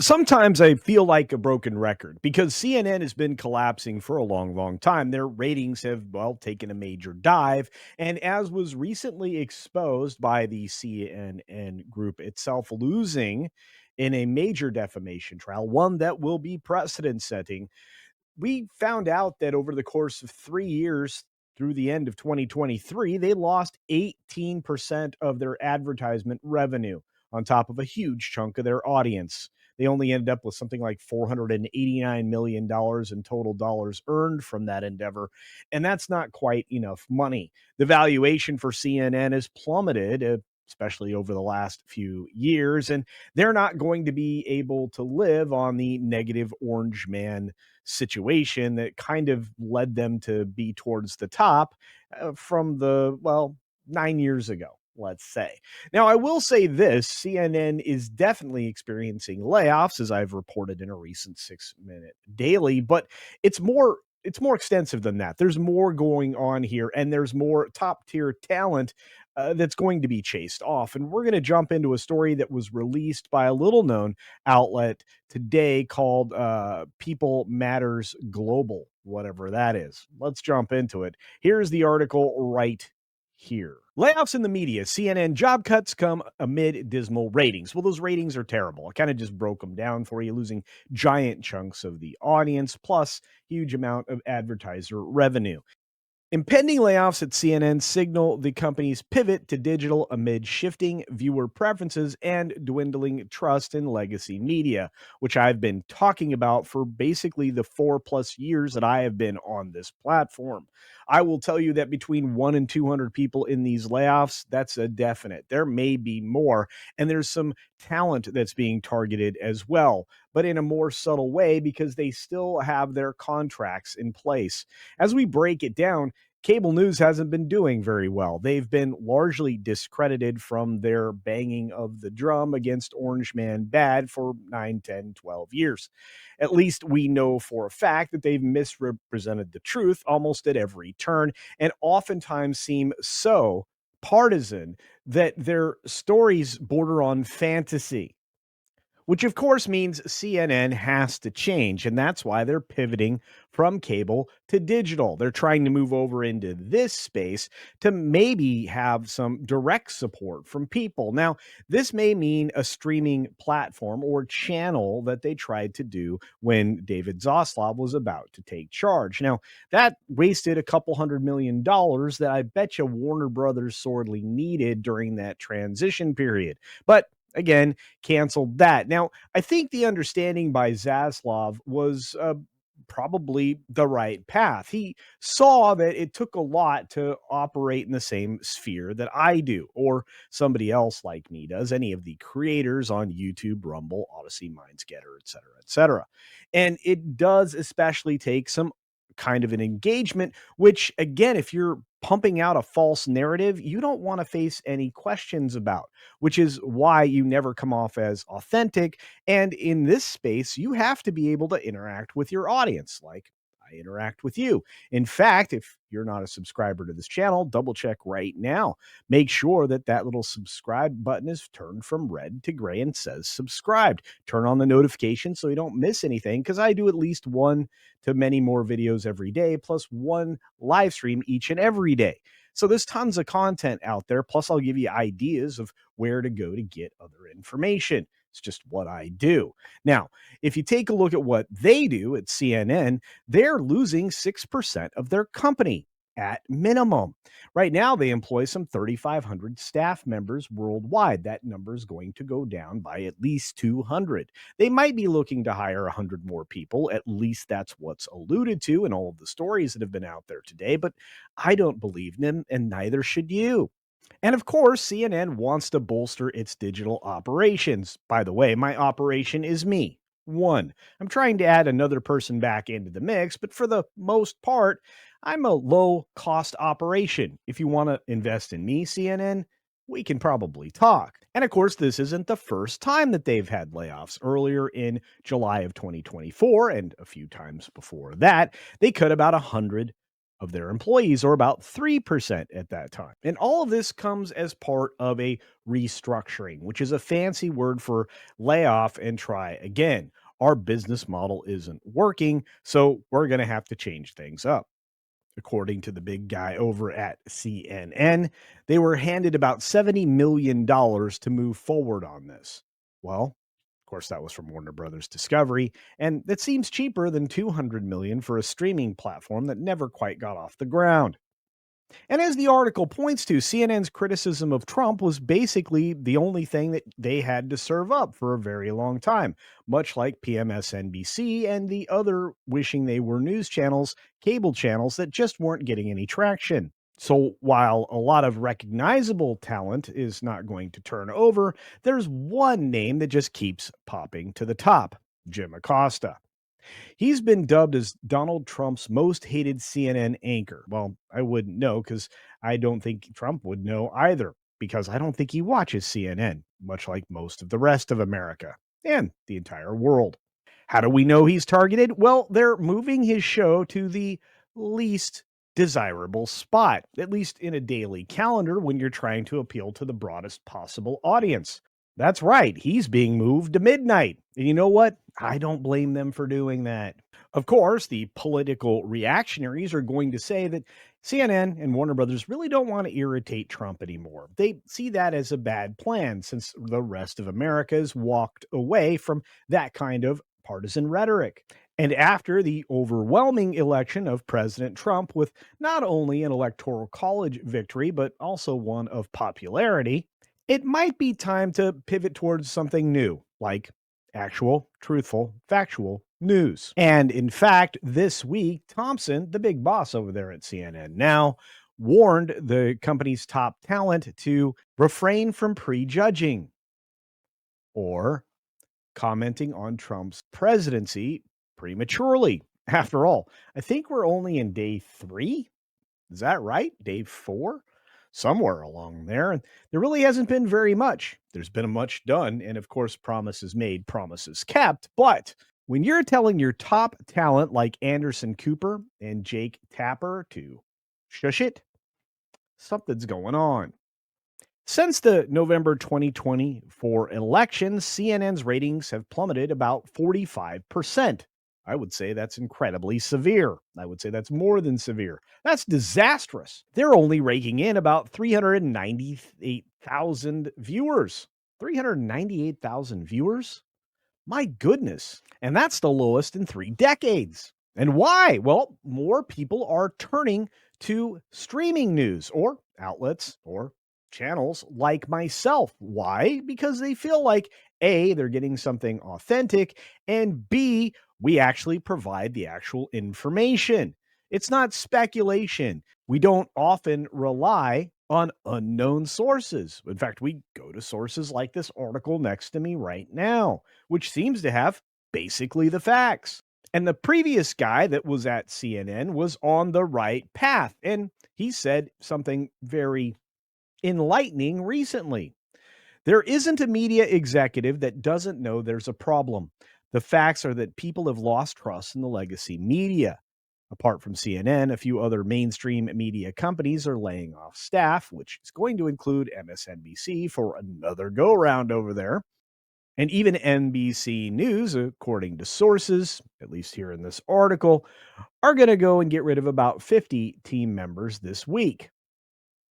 Sometimes I feel like a broken record because CNN has been collapsing for a long, long time. Their ratings have, well, taken a major dive. And as was recently exposed by the CNN group itself, losing in a major defamation trial, one that will be precedent setting, we found out that over the course of 3 years, through the end of 2023, they lost 18% of their advertisement revenue on top of a huge chunk of their audience. They only ended up with something like $489 million in total dollars earned from that endeavor. And that's not quite enough money. The valuation for CNN has plummeted, especially over the last few years. And they're not going to be able to live on the negative orange man situation that kind of led them to be towards the top from the, well, 9 years ago, let's say. Now, I will say this: CNN is definitely experiencing layoffs, as I've reported in a recent 6 Minute Daily, but it's more. It's more extensive than that. There's more going on here, and there's more top tier talent that's going to be chased off. And we're going to jump into a story that was released by a little known outlet today called People Matters Global, whatever that is. Let's jump into it. Here's the article right here. Layoffs in the media. CNN job cuts come amid dismal ratings. Well, those ratings are terrible. I kind of just broke them down for you, losing giant chunks of the audience, plus huge amount of advertiser revenue. Impending layoffs at CNN signal the company's pivot to digital amid shifting viewer preferences and dwindling trust in legacy media, which I've been talking about for basically the 4+ years that I have been on this platform. I will tell you that between 1 and 200 people in these layoffs, that's a definite. There may be more, and there's some talent that's being targeted as well, but in a more subtle way because they still have their contracts in place. As we break it down, cable news hasn't been doing very well. They've been largely discredited from their banging of the drum against Orange Man bad for 9, 10, 12 years. At least we know for a fact that they've misrepresented the truth almost at every turn and oftentimes seem so partisan that their stories border on fantasy, which of course means CNN has to change. And that's why they're pivoting from cable to digital. They're trying to move over into this space to maybe have some direct support from people. Now, this may mean a streaming platform or channel that they tried to do when David Zaslav was about to take charge. Now, that wasted a couple $100 million that I bet you Warner Brothers sorely needed during that transition period. But again, canceled that. Now, I think the understanding by Zaslav was probably the right path. He saw that it took a lot to operate in the same sphere that I do, or somebody else like me does, any of the creators on YouTube, Rumble, Odyssey, Mindscatter, et cetera, et cetera. And it does especially take some kind of an engagement, which again, if you're pumping out a false narrative, you don't want to face any questions about, which is why you never come off as authentic. And in this space, you have to be able to interact with your audience like I interact with you. In fact, if you're not a subscriber to this channel, double check right now. Make sure that that little subscribe button is turned from red to gray and says subscribed. Turn on the notification so you don't miss anything, because I do at least one to many more videos every day, plus one live stream each and every day. So there's tons of content out there. Plus, I'll give you ideas of where to go to get other information. It's just what I do. Now, if you take a look at what they do at CNN, they're losing 6% of their company at minimum. Right now, they employ some 3,500 staff members worldwide. That number is going to go down by at least 200. They might be looking to hire 100 more people. At least that's what's alluded to in all of the stories that have been out there today. But I don't believe them, and neither should you. And of course, CNN wants to bolster its digital operations. By the way, my operation is me. One, I'm trying to add another person back into the mix, but for the most part, I'm a low cost operation. If you want to invest in me, CNN, we can probably talk. And of course, this isn't the first time that they've had layoffs. Earlier in July of 2024, and a few times before that, they cut about 100 of their employees, or about 3% at that time. And all of this comes as part of a restructuring, which is a fancy word for layoff and try again. Our business model isn't working, so we're going to have to change things up. According to the big guy over at CNN, they were handed about $70 million to move forward on this. Well, of course, that was from Warner Brothers Discovery, and that seems cheaper than $200 million for a streaming platform that never quite got off the ground. And as the article points to, CNN's criticism of Trump was basically the only thing that they had to serve up for a very long time, much like PMSNBC and the other wishing they were news channels, cable channels that just weren't getting any traction. So while a lot of recognizable talent is not going to turn over, there's one name that just keeps popping to the top: Jim Acosta. He's been dubbed as Donald Trump's most hated CNN anchor. Well, I wouldn't know because I don't think Trump would know either, because I don't think he watches CNN, much like most of the rest of America and the entire world. How do we know he's targeted? Well, they're moving his show to the least desirable spot, at least in a daily calendar when you're trying to appeal to the broadest possible audience. That's right, he's being moved to midnight. And you know what? I don't blame them for doing that. Of course, the political reactionaries are going to say that CNN and Warner Brothers really don't want to irritate Trump anymore. They see that as a bad plan since the rest of America has walked away from that kind of partisan rhetoric. And after the overwhelming election of President Trump, with not only an electoral college victory, but also one of popularity, it might be time to pivot towards something new, like actual, truthful, factual news. And in fact, this week, Thompson, the big boss over there at CNN now, warned the company's top talent to refrain from prejudging or commenting on Trump's presidency prematurely. After all, I think we're only in day 3. Is that right? Day 4? Somewhere along there. And there really hasn't been very much. There's been much done. And of course, promises made, promises kept. But when you're telling your top talent like Anderson Cooper and Jake Tapper to shush it, something's going on. Since the November 2024 election, CNN's ratings have plummeted about 45%. I would say that's incredibly severe. I would say that's more than severe. That's disastrous. They're only raking in about 398,000 viewers. 398,000 viewers? My goodness. And that's the lowest in 3 decades. And why? Well, more people are turning to streaming news or outlets or channels like myself. Why? Because they feel like A, they're getting something authentic, and B, we actually provide the actual information. It's not speculation. We don't often rely on unknown sources. In fact, we go to sources like this article next to me right now, which seems to have basically the facts. And the previous guy that was at CNN was on the right path. And he said something very enlightening recently. There isn't a media executive that doesn't know there's a problem. The facts are that people have lost trust in the legacy media. Apart from CNN, a few other mainstream media companies are laying off staff, which is going to include MSNBC for another go round over there. And even NBC News, according to sources, at least here in this article, are going to go and get rid of about 50 team members this week.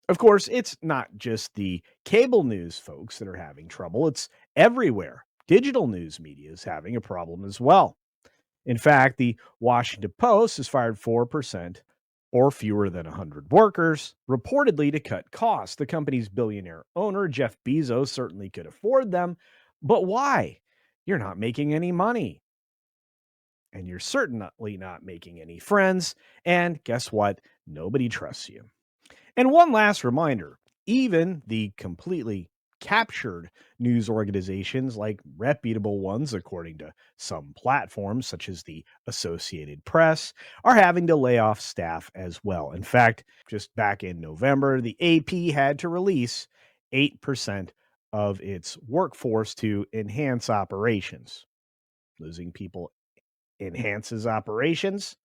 Of course, it's not just the cable news folks that are having trouble, it's everywhere. Digital news media is having a problem as well. In fact, the Washington Post has fired 4% or fewer than 100 workers, reportedly to cut costs. The company's billionaire owner, Jeff Bezos, certainly could afford them. But why? You're not making any money. And you're certainly not making any friends. And guess what? Nobody trusts you. And one last reminder, even the completely captured news organizations, like reputable ones, according to some platforms such as the Associated Press, are having to lay off staff as well. In fact, just back in November, the AP had to release 8% of its workforce to enhance operations. Losing people enhances operations.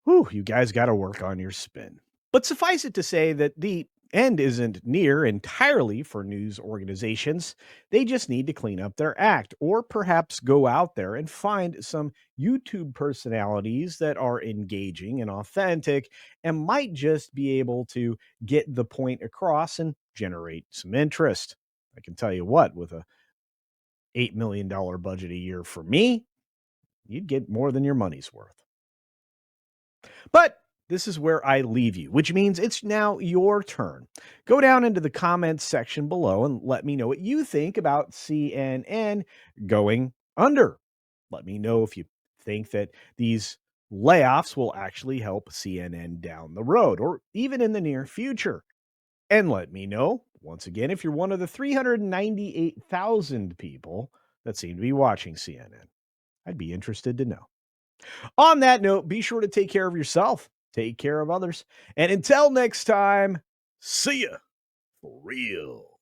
Whew, you guys got to work on your spin. But suffice it to say that the end isn't near entirely for news organizations. They just need to clean up their act, or perhaps go out there and find some YouTube personalities that are engaging and authentic and might just be able to get the point across and generate some interest. I can tell you what, with a $8 million budget a year for me, you'd get more than your money's worth. But this is where I leave you, which means it's now your turn. Go down into the comments section below and let me know what you think about CNN going under. Let me know if you think that these layoffs will actually help CNN down the road or even in the near future. And let me know, once again, if you're one of the 398,000 people that seem to be watching CNN. I'd be interested to know. On that note, be sure to take care of yourself, take care of others, and until next time, see ya for real.